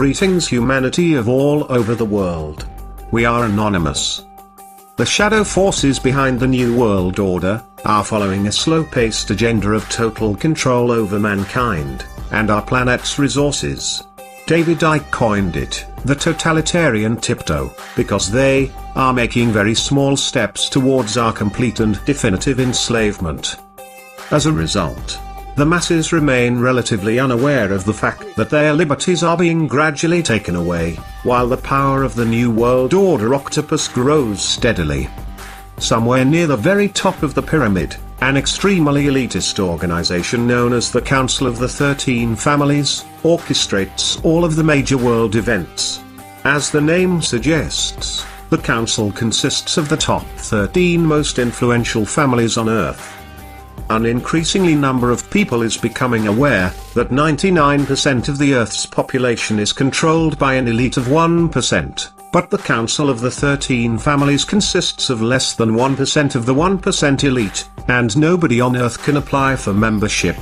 Greetings humanity of all over the world. We are anonymous. The shadow forces behind the New World Order are following a slow-paced agenda of total control over mankind and our planet's resources. David Icke coined it the totalitarian tiptoe, because they are making very small steps towards our complete and definitive enslavement. As a result, the masses remain relatively unaware of the fact that their liberties are being gradually taken away, while the power of the New World Order octopus grows steadily. Somewhere near the very top of the pyramid, an extremely elitist organization known as the Council of the 13 Families orchestrates all of the major world events. As the name suggests, the council consists of the top 13 most influential families on Earth. An increasingly number of people is becoming aware that 99% of the Earth's population is controlled by an elite of 1%, but the Council of the 13 Families consists of less than 1% of the 1% elite, and nobody on Earth can apply for membership.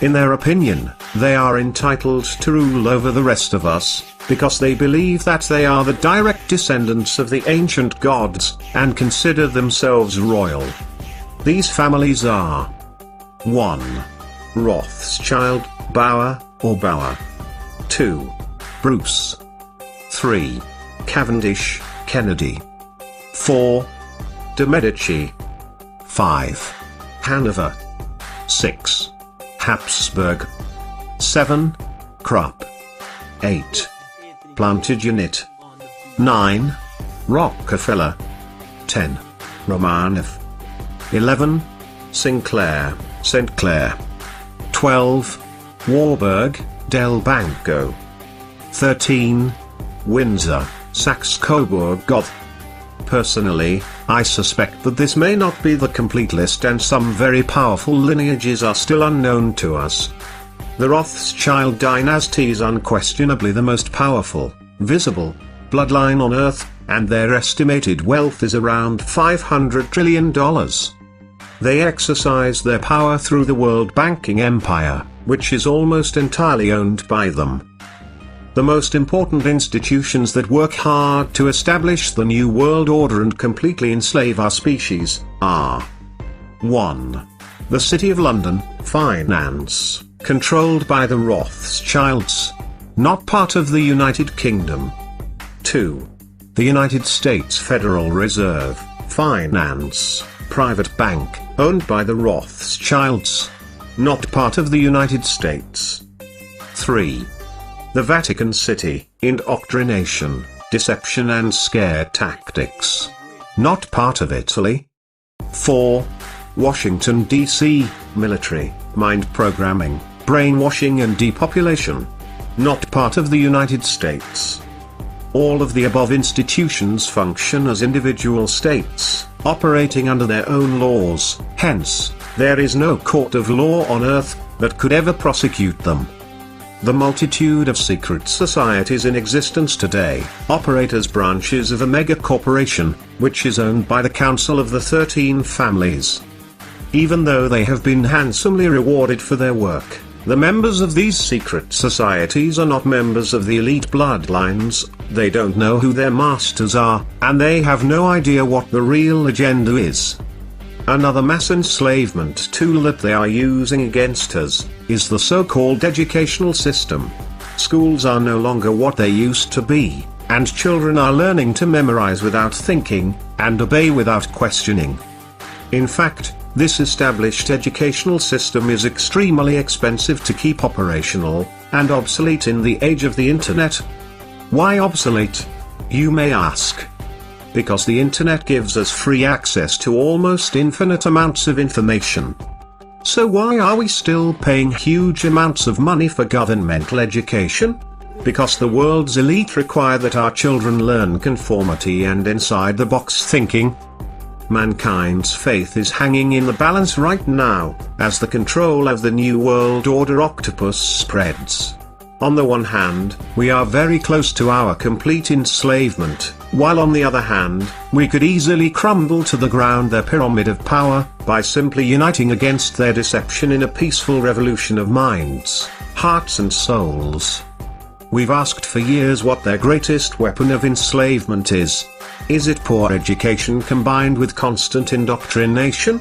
In their opinion, they are entitled to rule over the rest of us, because they believe that they are the direct descendants of the ancient gods, and consider themselves royal. These families are 1. Rothschild, Bauer, or Bauer. 2. Bruce. 3. Cavendish, Kennedy. 4. De Medici. 5. Hanover. 6. Habsburg. 7. Krupp. 8. Plantagenet. 9. Rockefeller. 10. Romanov. 11. Sinclair, St. Clair. 12. Warburg, Del Banco. 13. Windsor, Saxe-Coburg-Gotha. Personally, I suspect that this may not be the complete list, and some very powerful lineages are still unknown to us. The Rothschild dynasty is unquestionably the most powerful, visible, bloodline on Earth, and their estimated wealth is around $500 trillion. They exercise their power through the world banking empire, which is almost entirely owned by them. The most important institutions that work hard to establish the New World Order and completely enslave our species are 1. The City of London, finance, controlled by the Rothschilds. Not part of the United Kingdom. 2. The United States Federal Reserve, finance, private bank, owned by the Rothschilds. Not part of the United States. 3. The Vatican City, indoctrination, deception and scare tactics. Not part of Italy. 4. Washington, D.C., military, mind programming, brainwashing and depopulation. Not part of the United States. All of the above institutions function as individual states, operating under their own laws, hence, there is no court of law on Earth that could ever prosecute them. The multitude of secret societies in existence today operate as branches of a mega corporation, which is owned by the Council of the 13 Families. Even though they have been handsomely rewarded for their work, the members of these secret societies are not members of the elite bloodlines, they don't know who their masters are, and they have no idea what the real agenda is. Another mass enslavement tool that they are using against us is the so-called educational system. Schools are no longer what they used to be, and children are learning to memorize without thinking, and obey without questioning. In fact, this established educational system is extremely expensive to keep operational, and obsolete in the age of the internet. Why obsolete? You may ask. Because the internet gives us free access to almost infinite amounts of information. So why are we still paying huge amounts of money for governmental education? Because the world's elite require that our children learn conformity and inside-the-box thinking. Mankind's faith is hanging in the balance right now, as the control of the New World Order octopus spreads. On the one hand, we are very close to our complete enslavement, while on the other hand, we could easily crumble to the ground their pyramid of power, by simply uniting against their deception in a peaceful revolution of minds, hearts and souls. We've asked for years what their greatest weapon of enslavement is. Is it poor education combined with constant indoctrination?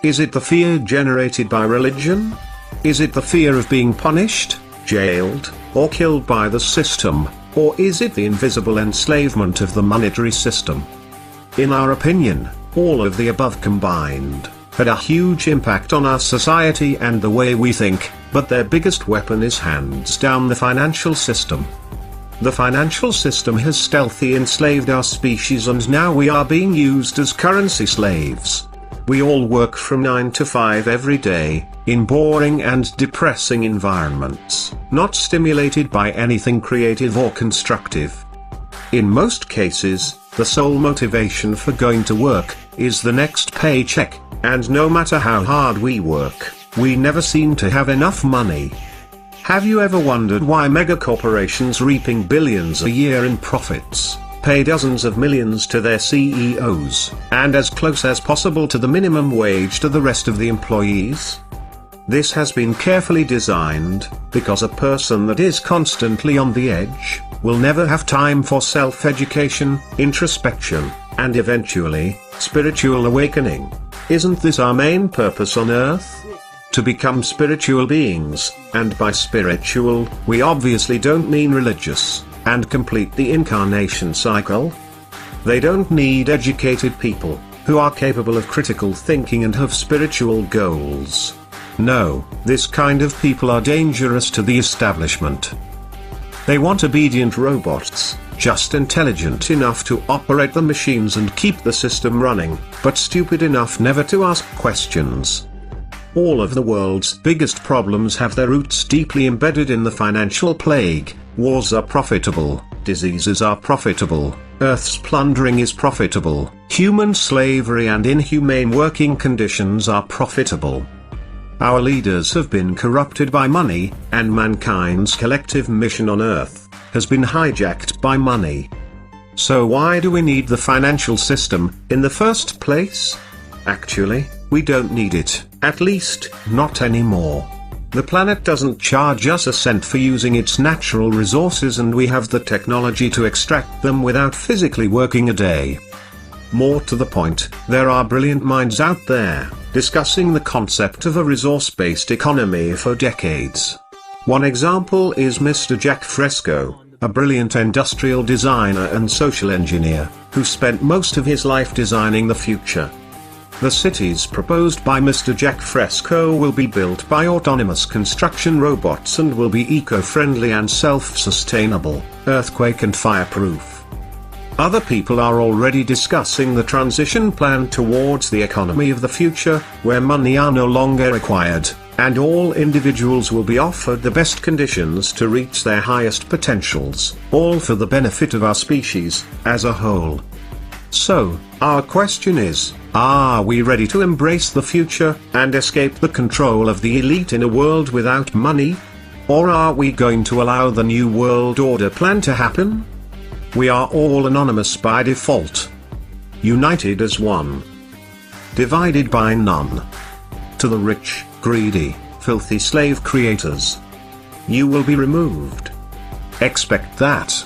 Is it the fear generated by religion? Is it the fear of being punished, jailed, or killed by the system? Or is it the invisible enslavement of the monetary system? In our opinion, all of the above combined had a huge impact on our society and the way we think, but their biggest weapon is hands down the financial system. The financial system has stealthily enslaved our species, and now we are being used as currency slaves. We all work from 9 to 5 every day, in boring and depressing environments, not stimulated by anything creative or constructive. In most cases, the sole motivation for going to work is the next paycheck, and no matter how hard we work, we never seem to have enough money. Have you ever wondered why megacorporations reaping billions a year in profits pay dozens of millions to their CEOs, and as close as possible to the minimum wage to the rest of the employees? This has been carefully designed, because a person that is constantly on the edge will never have time for self-education, introspection, and eventually, spiritual awakening. Isn't this our main purpose on Earth? To become spiritual beings, and by spiritual, we obviously don't mean religious, and complete the incarnation cycle. They don't need educated people, who are capable of critical thinking and have spiritual goals. No, this kind of people are dangerous to the establishment. They want obedient robots, just intelligent enough to operate the machines and keep the system running, but stupid enough never to ask questions. All of the world's biggest problems have their roots deeply embedded in the financial plague. Wars are profitable, diseases are profitable, Earth's plundering is profitable, human slavery and inhumane working conditions are profitable. Our leaders have been corrupted by money, and mankind's collective mission on Earth has been hijacked by money. So why do we need the financial system in the first place? Actually, we don't need it, at least, not anymore. The planet doesn't charge us a cent for using its natural resources, and we have the technology to extract them without physically working a day. More to the point, there are brilliant minds out there, discussing the concept of a resource-based economy for decades. One example is Mr. Jack Fresco, a brilliant industrial designer and social engineer, who spent most of his life designing the future. The cities proposed by Mr. Jack Fresco will be built by autonomous construction robots and will be eco-friendly and self-sustainable, earthquake and fireproof. Other people are already discussing the transition plan towards the economy of the future, where money are no longer required, and all individuals will be offered the best conditions to reach their highest potentials, all for the benefit of our species as a whole. So, our question is, are we ready to embrace the future and escape the control of the elite in a world without money? Or are we going to allow the New World Order plan to happen? We are all anonymous by default. United as one. Divided by none. To the rich, greedy, filthy slave creators. You will be removed. Expect that.